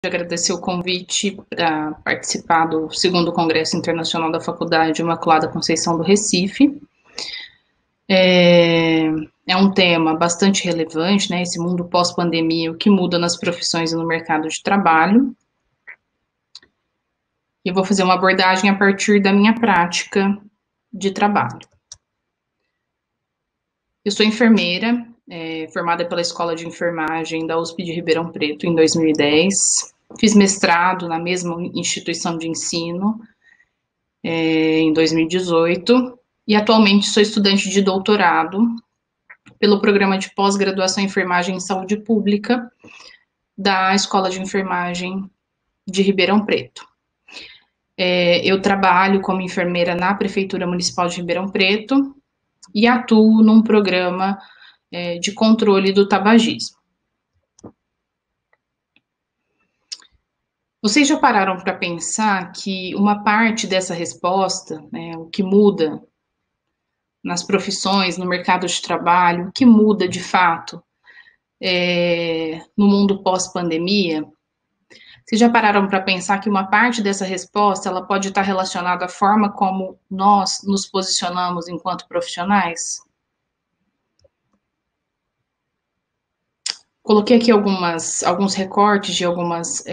agradecer o convite para participar do segundo Congresso Internacional da Faculdade Imaculada Conceição do Recife. É um tema bastante relevante, né? Esse mundo pós-pandemia, o que muda nas profissões e no mercado de trabalho. Eu vou fazer uma abordagem a partir da minha prática de trabalho. Eu sou enfermeira, formada pela Escola de Enfermagem da USP de Ribeirão Preto em 2010. Fiz mestrado na mesma instituição de ensino em 2018 e atualmente sou estudante de doutorado pelo programa de pós-graduação em enfermagem em saúde pública da Escola de Enfermagem de Ribeirão Preto. Eu trabalho como enfermeira na Prefeitura Municipal de Ribeirão Preto e atuo num programa de controle do tabagismo. Vocês já pararam para pensar que uma parte dessa resposta, né, o que muda nas profissões, no mercado de trabalho, o que muda de fato no mundo pós-pandemia? Vocês já pararam para pensar que uma parte dessa resposta ela pode estar relacionada à forma como nós nos posicionamos enquanto profissionais? Coloquei aqui alguns recortes de algumas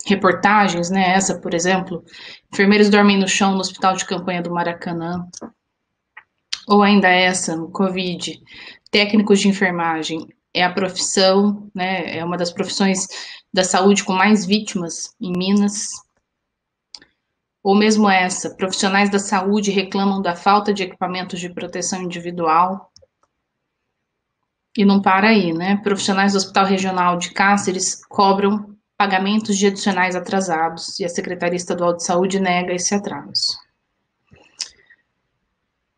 reportagens, né? Essa, por exemplo, enfermeiros dormem no chão no hospital de campanha do Maracanã. Ou ainda essa, no Covid, técnicos de enfermagem é a profissão, né? É uma das profissões da saúde com mais vítimas em Minas. Ou mesmo essa, profissionais da saúde reclamam da falta de equipamentos de proteção individual. E não para aí, né? Profissionais do Hospital Regional de Cáceres cobram pagamentos de adicionais atrasados e a Secretaria Estadual de Saúde nega esse atraso.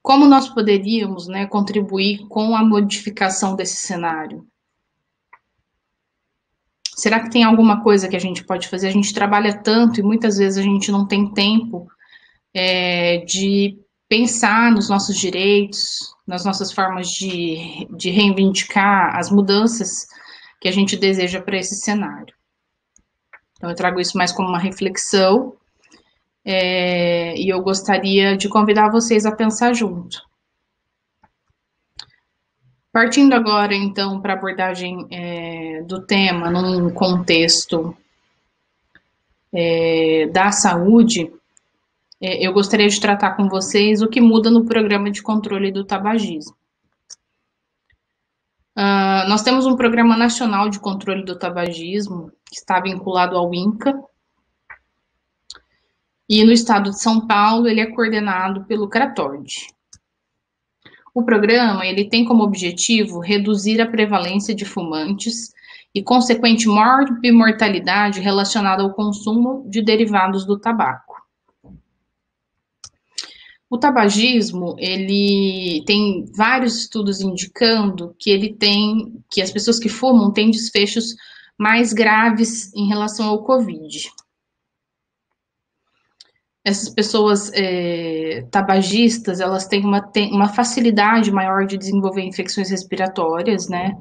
Como nós poderíamos, né, contribuir com a modificação desse cenário? Será que tem alguma coisa que a gente pode fazer? A gente trabalha tanto e muitas vezes a gente não tem tempo de pensar nos nossos direitos, nas nossas formas de reivindicar as mudanças que a gente deseja para esse cenário. Então, eu trago isso mais como uma reflexão e eu gostaria de convidar vocês a pensar junto. Partindo agora, então, para a abordagem do tema num contexto da saúde, eu gostaria de tratar com vocês o que muda no programa de controle do tabagismo. Nós temos um programa nacional de controle do tabagismo, que está vinculado ao INCA, e no estado de São Paulo ele é coordenado pelo CRATORD. O programa ele tem como objetivo reduzir a prevalência de fumantes e consequente morbimortalidade relacionada ao consumo de derivados do tabaco. O tabagismo, ele tem vários estudos indicando que as pessoas que fumam têm desfechos mais graves em relação ao Covid. Essas pessoas tabagistas, elas têm uma facilidade maior de desenvolver infecções respiratórias, né?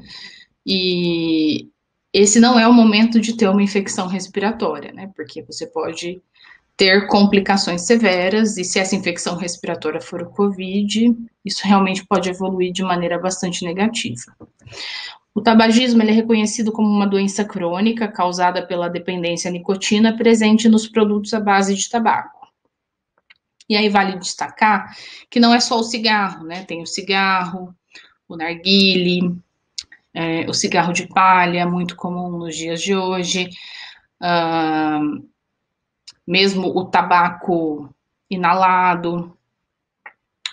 E esse não é o momento de ter uma infecção respiratória, né? Porque você pode ter complicações severas e se essa infecção respiratória for o Covid, isso realmente pode evoluir de maneira bastante negativa. O tabagismo ele é reconhecido como uma doença crônica causada pela dependência à nicotina presente nos produtos à base de tabaco. E aí vale destacar que não é só o cigarro, né? Tem o cigarro, o narguile, o cigarro de palha, muito comum nos dias de hoje, mesmo o tabaco inalado,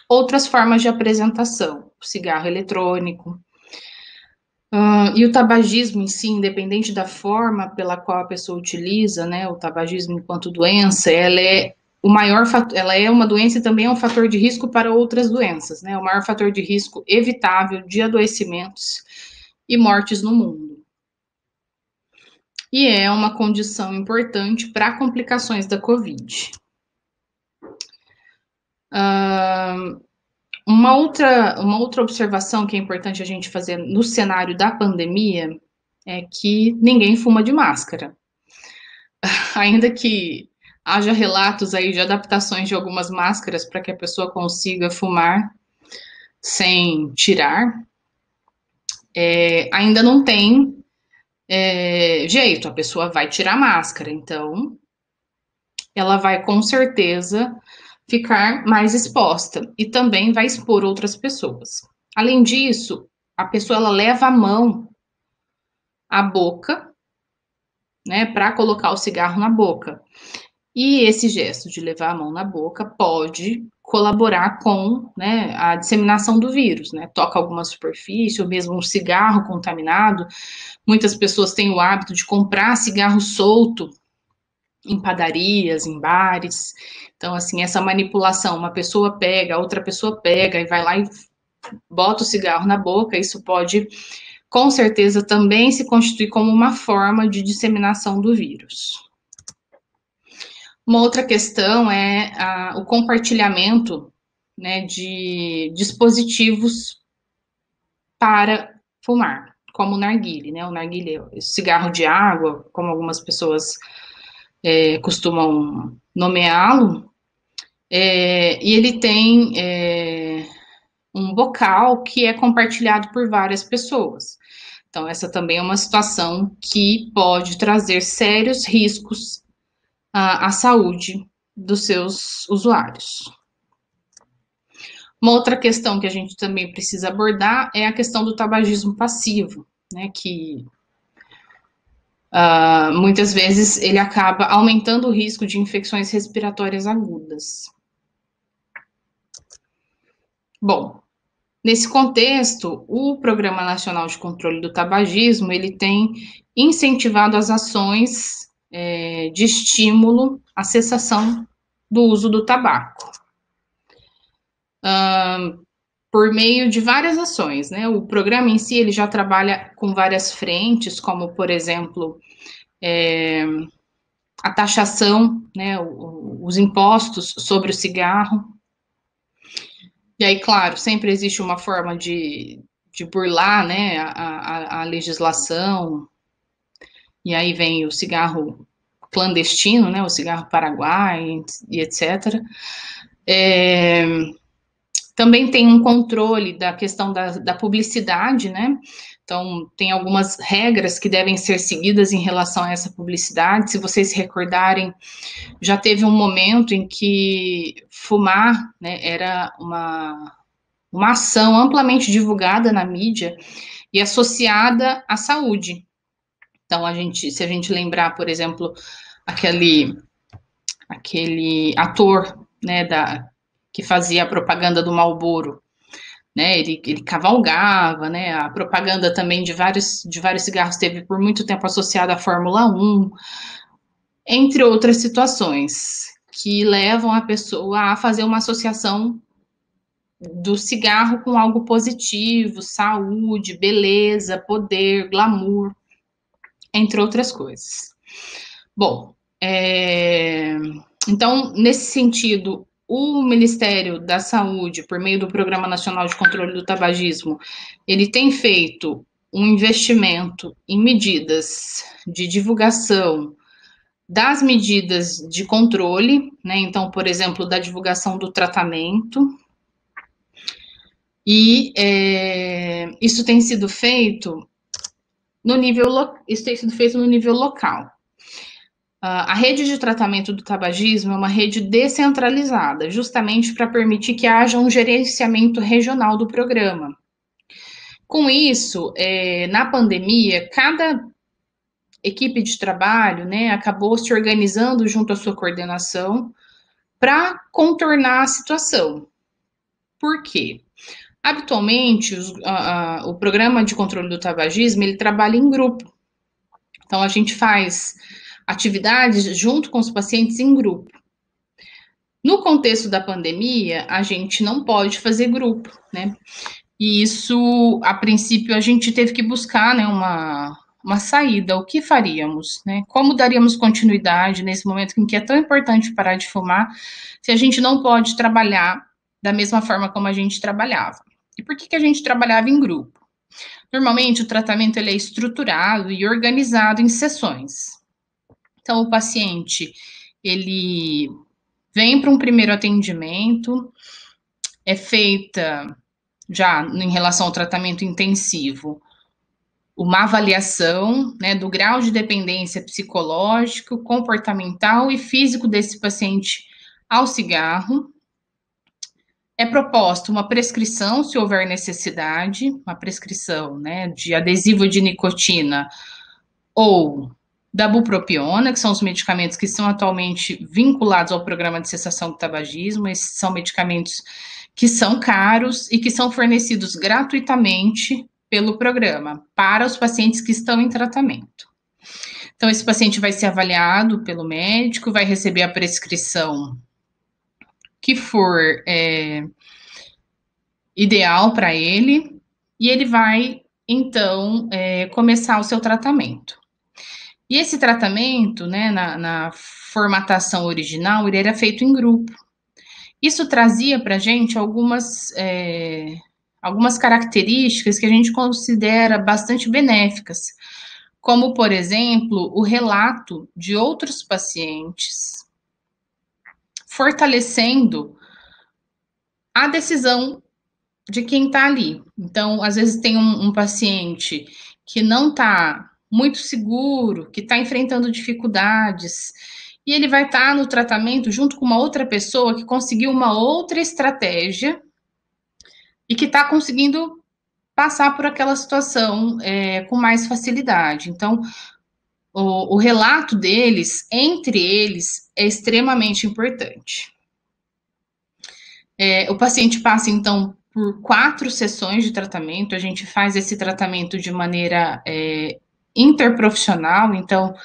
outras formas de apresentação, o cigarro eletrônico. E o tabagismo em si, independente da forma pela qual a pessoa utiliza, né? O tabagismo enquanto doença, ela é uma doença e também é um fator de risco para outras doenças, né? O maior fator de risco evitável de adoecimentos e mortes no mundo. E é uma condição importante para complicações da Covid. Uma outra observação que é importante a gente fazer no cenário da pandemia é que ninguém fuma de máscara, ainda que haja relatos aí de adaptações de algumas máscaras para que a pessoa consiga fumar sem tirar, ainda não tem jeito, a pessoa vai tirar a máscara, então ela vai com certeza ficar mais exposta e também vai expor outras pessoas. Além disso, a pessoa ela leva a mão à boca, né, para colocar o cigarro na boca. E esse gesto de levar a mão na boca pode colaborar com, né, a disseminação do vírus, né? Toca alguma superfície ou mesmo um cigarro contaminado. Muitas pessoas têm o hábito de comprar cigarro solto em padarias, em bares. Então, assim, essa manipulação, uma pessoa pega, outra pessoa pega e vai lá e bota o cigarro na boca, isso pode, com certeza, também se constituir como uma forma de disseminação do vírus. Uma outra questão é o compartilhamento, né, de dispositivos para fumar, como o narguilé, né? O narguilé é o cigarro de água, como algumas pessoas costumam nomeá-lo, e ele tem um bocal que é compartilhado por várias pessoas. Então, essa também é uma situação que pode trazer sérios riscos à saúde dos seus usuários. Uma outra questão que a gente também precisa abordar é a questão do tabagismo passivo, né, que muitas vezes ele acaba aumentando o risco de infecções respiratórias agudas. Bom, nesse contexto, o Programa Nacional de Controle do Tabagismo, ele tem incentivado as ações de estímulo à cessação do uso do tabaco. Por meio de várias ações, né? O programa em si, ele já trabalha com várias frentes, como, por exemplo, a taxação, né? Os impostos sobre o cigarro. E aí, claro, sempre existe uma forma de burlar, né, a legislação, e aí vem o cigarro clandestino, né, o cigarro paraguai e etc. Também tem um controle da questão da publicidade, né, então tem algumas regras que devem ser seguidas em relação a essa publicidade. Se vocês se recordarem, já teve um momento em que fumar, né, era uma ação amplamente divulgada na mídia e associada à saúde. Então, se a gente lembrar, por exemplo, aquele ator, né, que fazia a propaganda do Marlboro, né, ele cavalgava, né, a propaganda também de vários cigarros teve por muito tempo associada à Fórmula 1, entre outras situações que levam a pessoa a fazer uma associação do cigarro com algo positivo, saúde, beleza, poder, glamour, entre outras coisas. Bom, então, nesse sentido, o Ministério da Saúde, por meio do Programa Nacional de Controle do Tabagismo, ele tem feito um investimento em medidas de divulgação das medidas de controle, né? Então, por exemplo, da divulgação do tratamento. E isso tem sido feito no nível local. A rede de tratamento do tabagismo é uma rede descentralizada, justamente para permitir que haja um gerenciamento regional do programa. Com isso, na pandemia, cada equipe de trabalho, né, acabou se organizando junto à sua coordenação para contornar a situação. Por quê? Habitualmente, o programa de controle do tabagismo, ele trabalha em grupo. Então, a gente faz atividades junto com os pacientes em grupo. No contexto da pandemia, a gente não pode fazer grupo, né? E isso, a princípio, a gente teve que buscar, né, uma saída. O que faríamos, né? Como daríamos continuidade nesse momento em que é tão importante parar de fumar, se a gente não pode trabalhar da mesma forma como a gente trabalhava? E por que a gente trabalhava em grupo? Normalmente, o tratamento ele é estruturado e organizado em sessões. Então, o paciente, ele vem para um primeiro atendimento, é feita, já em relação ao tratamento intensivo, uma avaliação, né, do grau de dependência psicológico, comportamental e físico desse paciente ao cigarro. É proposta uma prescrição, se houver necessidade, uma prescrição, né, de adesivo de nicotina ou da bupropiona, que são os medicamentos que estão atualmente vinculados ao programa de cessação do tabagismo. Esses são medicamentos que são caros e que são fornecidos gratuitamente pelo programa para os pacientes que estão em tratamento. Então, esse paciente vai ser avaliado pelo médico, vai receber a prescrição que for ideal para ele, e ele vai, então, começar o seu tratamento. E esse tratamento, né, na formatação original, ele era feito em grupo. Isso trazia para a gente algumas características que a gente considera bastante benéficas, como, por exemplo, o relato de outros pacientes, fortalecendo a decisão de quem está ali. Então, às vezes tem um paciente que não está muito seguro, que está enfrentando dificuldades, e ele vai estar no tratamento junto com uma outra pessoa que conseguiu uma outra estratégia e que está conseguindo passar por aquela situação com mais facilidade. Então, o relato deles, entre eles, é extremamente importante. O paciente passa, então, por 4 sessões de tratamento. A gente faz esse tratamento de maneira interprofissional. Então,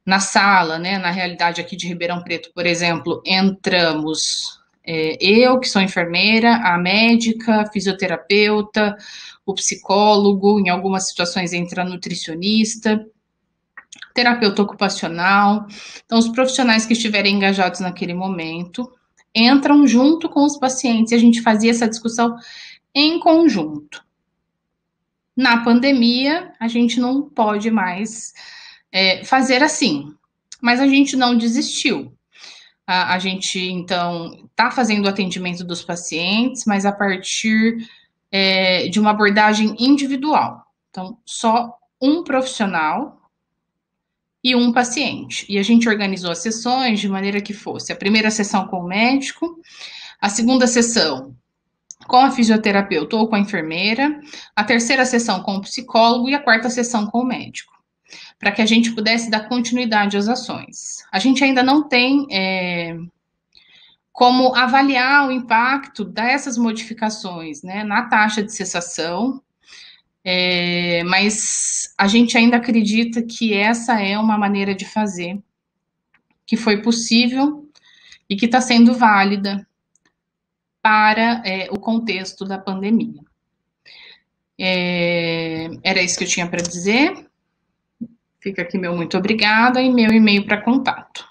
na sala, né, na realidade aqui de Ribeirão Preto, por exemplo, entramos eu, que sou enfermeira, a médica, a fisioterapeuta, o psicólogo, em algumas situações entra a nutricionista, terapeuta ocupacional. Então, os profissionais que estiverem engajados naquele momento entram junto com os pacientes e a gente fazia essa discussão em conjunto. Na pandemia, a gente não pode mais fazer assim, mas a gente não desistiu. A gente, então, está fazendo o atendimento dos pacientes, mas a partir de uma abordagem individual. Então, só um profissional e um paciente. E a gente organizou as sessões de maneira que fosse a primeira sessão com o médico, a segunda sessão com a fisioterapeuta ou com a enfermeira, a terceira sessão com o psicólogo e a quarta sessão com o médico, para que a gente pudesse dar continuidade às ações. A gente ainda não tem como avaliar o impacto dessas modificações, né, na taxa de cessação, mas a gente ainda acredita que essa é uma maneira de fazer que foi possível e que está sendo válida para o contexto da pandemia. Era isso que eu tinha para dizer. Fica aqui meu muito obrigada e meu e-mail para contato.